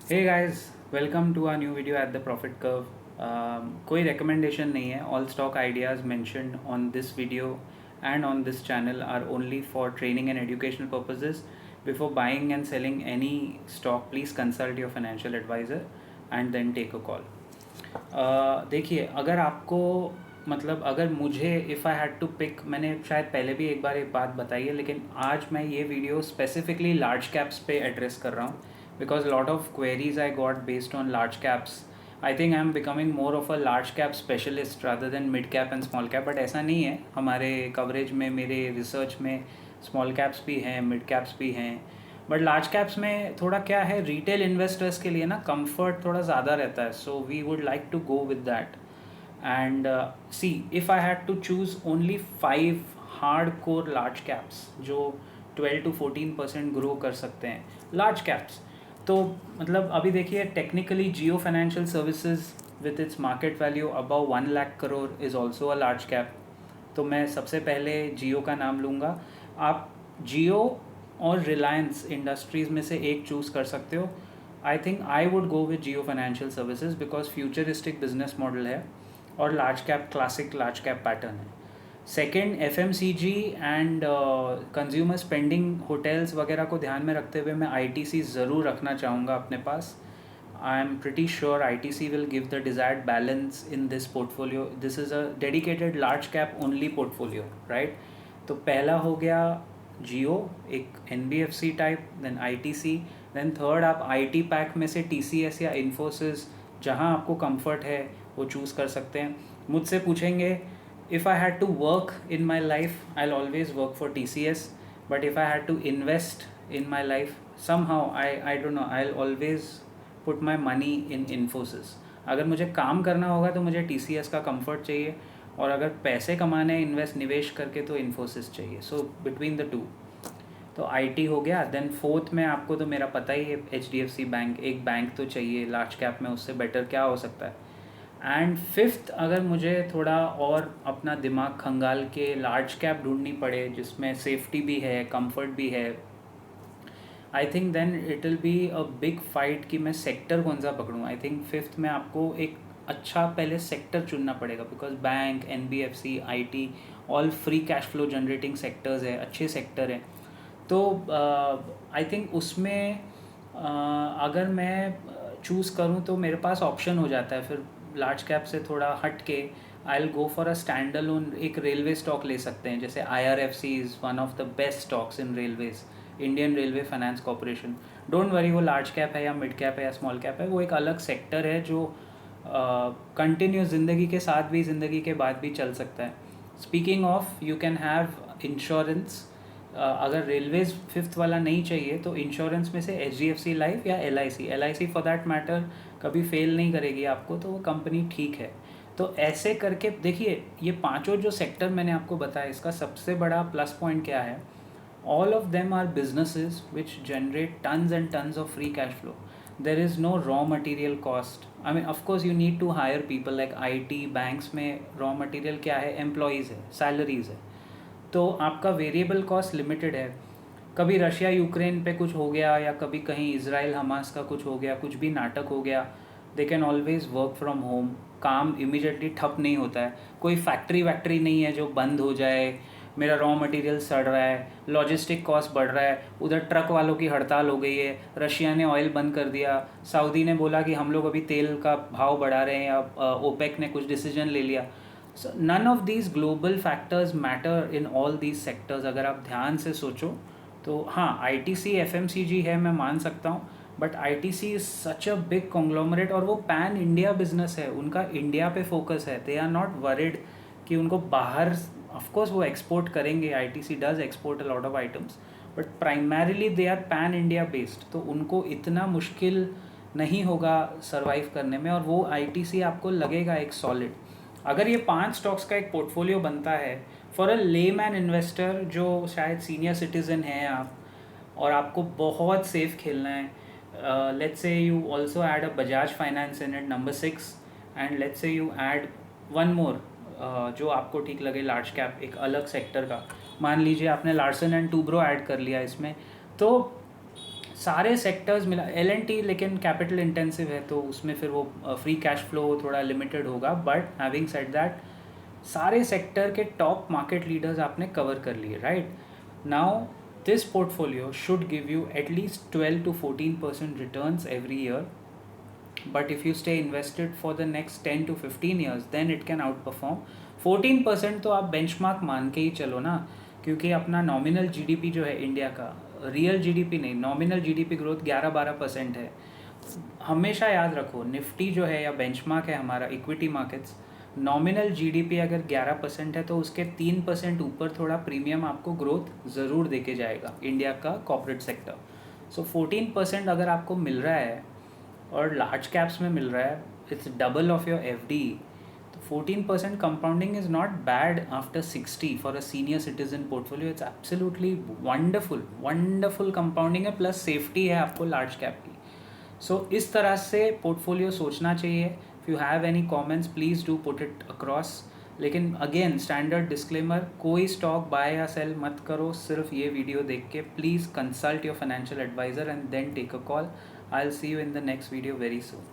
Hey guys, welcome to our new video at the profit curve. कोई recommendation नहीं है। All stock ideas mentioned on this video and on this channel are only for training and educational purposes. Before buying and selling any stock please consult your financial advisor and then take a call. देखिए, अगर आपको मतलब अगर मुझे if I had to pick, मैंने शायद पहले भी एक बार एक बात बताई है, लेकिन आज मैं ये वीडियो स्पेसिफिकली लार्ज कैप्स पे एड्रेस कर रहा हूँ because lot of queries I got based on large caps. I think I am becoming more of a large cap specialist rather than mid cap and small cap, but ऐसा नहीं है। हमारे coverage में, मेरे research में small caps भी हैं, mid caps भी हैं, बट लार्ज कैप्स में थोड़ा क्या है, रिटेल इन्वेस्टर्स के लिए ना कंफर्ट थोड़ा ज़्यादा रहता है, so we would like to go with that. And see, if I had to choose only 5 hard core large caps जो 12 to 14% ग्रो कर सकते हैं, लार्ज कैप्स, तो मतलब अभी देखिए, technically Jio financial services with its market value about 1 lakh crore is also a large cap. तो मैं सबसे पहले जियो का नाम लूँगा। आप जियो और रिलायंस इंडस्ट्रीज़ में से एक चूज़ कर सकते हो। I think I would go with Jio financial services because futuristic business model है और large cap, classic large cap pattern है। Second, FMCG and consumer spending, hotels वगैरह को ध्यान में रखते हुए मैं आईटीसी ज़रूर रखना चाहूँगा अपने पास। I am pretty sure ITC will give the desired balance in this portfolio. This is a dedicated large cap only portfolio, right? तो पहला हो गया जियो, एक NBFC type, then ITC, then third आप IT पैक में से TCS या इन्फोसिस, जहाँ आपको कंफर्ट है वो चूज़ कर सकते हैं। मुझसे पूछेंगे, if I had to work in my life, I'll always work for TCS, but if I had to invest in my life, somehow I don't know, I'll always put my money in Infosys. अगर मुझे काम करना होगा तो मुझे TCS का comfort चाहिए, और अगर पैसे कमाने इन्वेस्ट निवेश करके तो इन्फोसिस चाहिए। सो बिटवीन द टू, तो IT हो गया। देन फोर्थ में आपको तो मेरा पता ही है, HDFC बैंक, एक बैंक तो चाहिए लार्ज कैप में, उससे बेटर क्या हो सकता है। एंड फिफ्थ, अगर मुझे थोड़ा और अपना दिमाग खंगाल के लार्ज कैप ढूंढनी पड़े जिसमें सेफ्टी भी है, कंफर्ट भी है, I think then it will be a big fight कि मैं सेक्टर कौन सा पकड़ूँ। आई थिंक फिफ्थ में आपको एक अच्छा पहले सेक्टर चुनना पड़ेगा because bank, NBFC, IT all free cash flow generating sectors है, अच्छे सेक्टर हैं। तो आई थिंक उसमें अगर मैं चूज़ करूँ तो मेरे पास ऑप्शन हो जाता है फिर लार्ज कैप से थोड़ा हट के। I will go for a stand alone, एक रेलवे स्टॉक ले सकते हैं, जैसे IRFC is one of the best stocks in Railways, Indian railway finance corporation. Don't worry, वो लार्ज कैप है या मिड कैप है या स्मॉल कैप है, वो एक अलग सेक्टर है जो कंटिन्यूस ज़िंदगी के साथ भी, ज़िंदगी के बाद भी चल सकता है। Speaking of, you can have insurance. अगर रेलवेज फिफ्थ वाला नहीं चाहिए तो इंश्योरेंस में से HDFC लाइफ या LIC फॉर दैट मैटर कभी फेल नहीं करेगी आपको, तो वो कंपनी ठीक है। तो ऐसे करके देखिए, ये पांचों जो सेक्टर मैंने आपको बताया, इसका सबसे बड़ा प्लस पॉइंट क्या है, all of them are businesses which generate tons and tons of free cash flow. There is no raw material cost. I mean, of course you need to hire people, like IT banks में raw material क्या है, employees है, salaries है, तो आपका variable cost limited है। कभी Russia Ukraine पे कुछ हो गया या कभी कहीं इसराइल हमास का कुछ हो गया, कुछ भी नाटक हो गया, they can always work from home. काम इमीडिएटली ठप नहीं होता है, कोई फैक्ट्री वैक्ट्री नहीं है जो बंद हो जाए, मेरा रॉ मटेरियल सड़ रहा है, लॉजिस्टिक कॉस्ट बढ़ रहा है, उधर ट्रक वालों की हड़ताल हो गई है, रशिया ने ऑयल बंद कर दिया, सऊदी ने बोला कि हम लोग अभी तेल का भाव बढ़ा रहे हैं, या ओपेक ने कुछ डिसीजन ले लिया। So none of these global factors matter in all these sectors। अगर आप ध्यान से सोचो तो हाँ, ITC FMCG है, मैं मान सकता हूँ, but ITC is such a big conglomerate, और वो पैन इंडिया बिजनेस है, उनका इंडिया पे फोकस है। दे आर नॉट वरिड कि उनको बाहर, ऑफकोर्स वो एक्सपोर्ट करेंगे, ITC does export a lot of items, but primarily they are pan India based, तो उनको इतना मुश्किल नहीं होगा सर्वाइव करने में, और वो ITC आपको लगेगा एक सॉलिड। अगर ये 5 स्टॉक्स का एक पोर्टफोलियो बनता है फॉर अ लेमैन इन्वेस्टर, जो शायद सीनियर सिटीज़न हैं आप, और आपको बहुत सेफ खेलना है, let's say you also add a Bajaj finance in it, number 6, and let's say you add one more जो आपको ठीक लगे, लार्ज कैप एक अलग सेक्टर का, मान लीजिए आपने लार्सन एंड टूब्रो ऐड कर लिया इसमें, तो सारे सेक्टर्स मिला L&T, लेकिन कैपिटल इंटेंसिव है तो उसमें फिर वो फ्री कैश फ्लो थोड़ा लिमिटेड होगा, बट हैविंग सेड दैट सारे सेक्टर के टॉप मार्केट लीडर्स आपने कवर कर लिए, right? Now this portfolio should give you at least 12 to 14% returns every year, but if you stay invested for the next 10 to 15 years then it can outperform 14%। तो आप benchmark मान के ही चलो ना, क्योंकि अपना नॉमिनल जीडीपी जो है इंडिया का, रियल जीडीपी नहीं, नॉमिनल जीडीपी ग्रोथ 11-12% है। हमेशा याद रखो, निफ्टी जो है या बेंचमार्क है हमारा इक्विटी मार्केट्स, नॉमिनल जीडीपी अगर 11% है तो उसके 3% ऊपर थोड़ा प्रीमियम आपको ग्रोथ ज़रूर देके जाएगा इंडिया का कॉर्पोरेट सेक्टर। सो 14% अगर आपको मिल रहा है और लार्ज कैप्स में मिल रहा है, it's double of your FD, तो 14% compounding is not bad after 60 for a senior citizen portfolio. It's absolutely wonderful compounding है, प्लस सेफ्टी है आपको लार्ज कैप की। सो इस तरह से पोर्टफोलियो सोचना चाहिए। If you have any comments please do put it across. लेकिन अगेन स्टैंडर्ड डिस्क्लेमर, कोई स्टॉक बाय या सेल मत करो सिर्फ ये वीडियो देख के। Please consult your financial advisor and then take a call. I'll see you in the next video very soon.